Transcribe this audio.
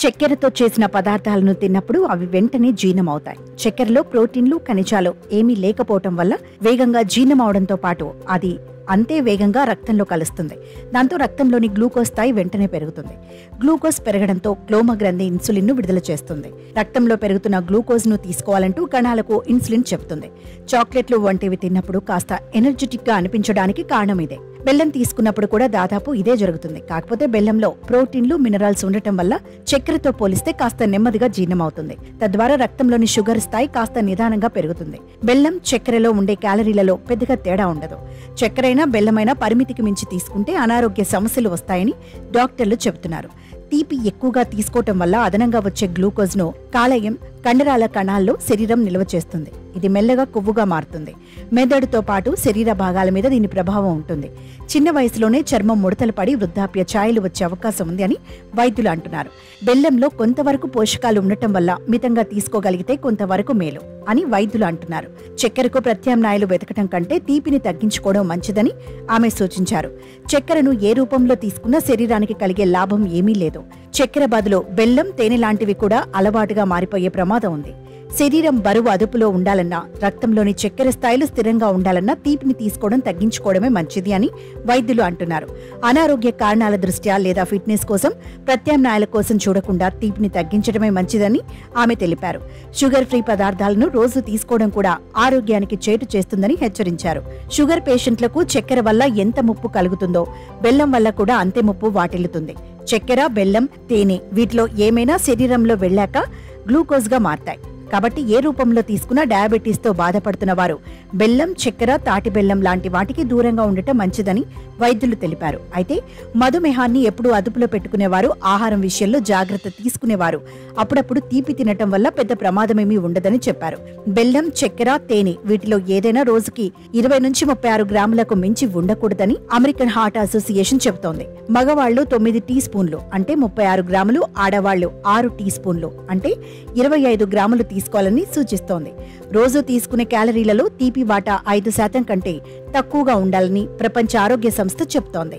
చక్కెరతో చేసిన పదార్థాలను తిన్నప్పుడు అవి వెంటనే జీర్ణమవుతాయి. చక్కెరలో ప్రోటీన్లు, ఖనిజాలు ఏమీ లేకపోవటం వల్ల వేగంగా జీర్ణమవడంతో పాటు అది అంతే వేగంగా రక్తంలో కలుస్తుంది. దాంతో రక్తంలోని గ్లూకోజ్ స్థాయి వెంటనే పెరుగుతుంది. గ్లూకోజ్ పెరగడంతో క్లోమ గ్రంథి ఇన్సులిన్ను విడుదల చేస్తుంది. రక్తంలో పెరుగుతున్న గ్లూకోజ్ ను తీసుకోవాలంటూ కణాలకు ఇన్సులిన్ చెప్తుంది. చాక్లెట్లు వంటివి తిన్నప్పుడు కాస్త ఎనర్జెటిక్ గా అనిపించడానికి కారణం ఇదే. బెల్లం తీసుకున్నప్పుడు కూడా దాదాపు ఇదే జరుగుతుంది. కాకపోతే బెల్లంలో ప్రోటీన్లు, మినరల్స్ ఉండటం వల్ల చక్కెరతో పోలిస్తే కాస్త నెమ్మదిగా జీర్ణమవుతుంది. తద్వారా రక్తంలోని షుగర్ స్థాయి కాస్త నిదానంగా పెరుగుతుంది. బెల్లం, చక్కెరలో ఉండే క్యాలరీలలో పెద్దగా తేడా ఉండదు. చక్కెరైనా బెల్లమైనా పరిమితికి మించి తీసుకుంటే అనారోగ్య సమస్యలు వస్తాయని డాక్టర్లు చెబుతున్నారు. తీపి ఎక్కువగా తీసుకోవటం వల్ల అదనంగా వచ్చే గ్లూకోజ్ ను కాలేయం, కండరాల కణాల్లో శరీరం నిల్వ చేస్తుంది. ఇది మెల్లగా కొవ్వుగా మారుతుంది. మెదడుతో పాటు శరీర భాగాల మీద దీని ప్రభావం ఉంటుంది. చిన్న వయసులోనే చర్మం ముడతలు పడి వృద్ధాప్య ఛాయలు వచ్చే అవకాశం ఉంది అని వైద్యులు అంటున్నారు. బెల్లంలో కొంతవరకు పోషకాలు ఉండటం వల్ల మితంగా తీసుకోగలిగితే కొంతవరకు మేలు అని వైద్యులు అంటున్నారు. చక్కెరకు ప్రత్యామ్నాయాలు వెతకటం కంటే తీపిని తగ్గించుకోవడం మంచిదని ఆమె సూచించారు. చక్కెరను ఏ రూపంలో తీసుకున్నా శరీరానికి కలిగే లాభం ఏమీ లేదు. చక్కెర బదులు బెల్లం, తేనె లాంటివి కూడా అలవాటుగా మారిపోయే ప్రమాదం ఉంది. శరీరం బరువు అదుపులో ఉండాలన్నా, రక్తంలోని చక్కెర స్థాయిలు స్థిరంగా ఉండాలన్నా తీపిని తీసుకోవడం తగ్గించుకోవడమే మంచిది అని వైద్యులు అంటున్నారు. అనారోగ్య కారణాల దృష్ట్యా లేదా ఫిట్నెస్ కోసం ప్రత్యామ్నాయాల కోసం చూడకుండా తీపిని తగ్గించడమే మంచిదని ఆమె తెలిపారు. షుగర్ ఫ్రీ పదార్థాలను రోజు తీసుకోవడం కూడా ఆరోగ్యానికి చేటు చేస్తుందని హెచ్చరించారు. షుగర్ పేషెంట్లకు చక్కెర వల్ల ఎంత ముప్పు కలుగుతుందో బెల్లం వల్ల కూడా అంతే ముప్పు వాటిల్లుతుంది. చక్కెర, బెల్లం, తేనె వీటిలో ఏమైనా శరీరంలో వెళ్లాక గ్లూకోజ్ గా మారతాయి. కాబట్టి ఏ రూపంలో తీసుకున్నా డయాబెటీస్ తో బాధపడుతున్న వారు బెల్లం, చక్కెర, తాటి బెల్లం లాంటి వాటికి దూరంగా ఉండటం మంచిదని వైద్యులు తెలిపారు. అయితే మధుమేహాన్ని ఎప్పుడూ అదుపులో పెట్టుకునేవారు, ఆహారం విషయంలో జాగ్రత్త తీసుకునేవారు అప్పుడప్పుడు తీపి తినటం వల్ల పెద్ద ప్రమాదమేమీ ఉండదని చెప్పారు. బెల్లం, చక్కెర, తేనె వీటిలో ఏదైనా రోజుకి 20 నుంచి 36 గ్రాములకు మించి ఉండకూడదని అమెరికన్ హార్ట్ అసోసియేషన్ చెబుతోంది. మగవాళ్లు 9 టీ స్పూన్లు అంటే 36 గ్రాములు, ఆడవాళ్లు 6 టీ స్పూన్లు అంటే 25 గ్రాములు తీసుకోవాలని సూచిస్తోంది. రోజు తీసుకునే క్యాలరీలలో తీపి వాటా 5% కంటే తక్కువగా ఉండాలని ప్రపంచ ఆరోగ్య సంస్థ చెబుతోంది.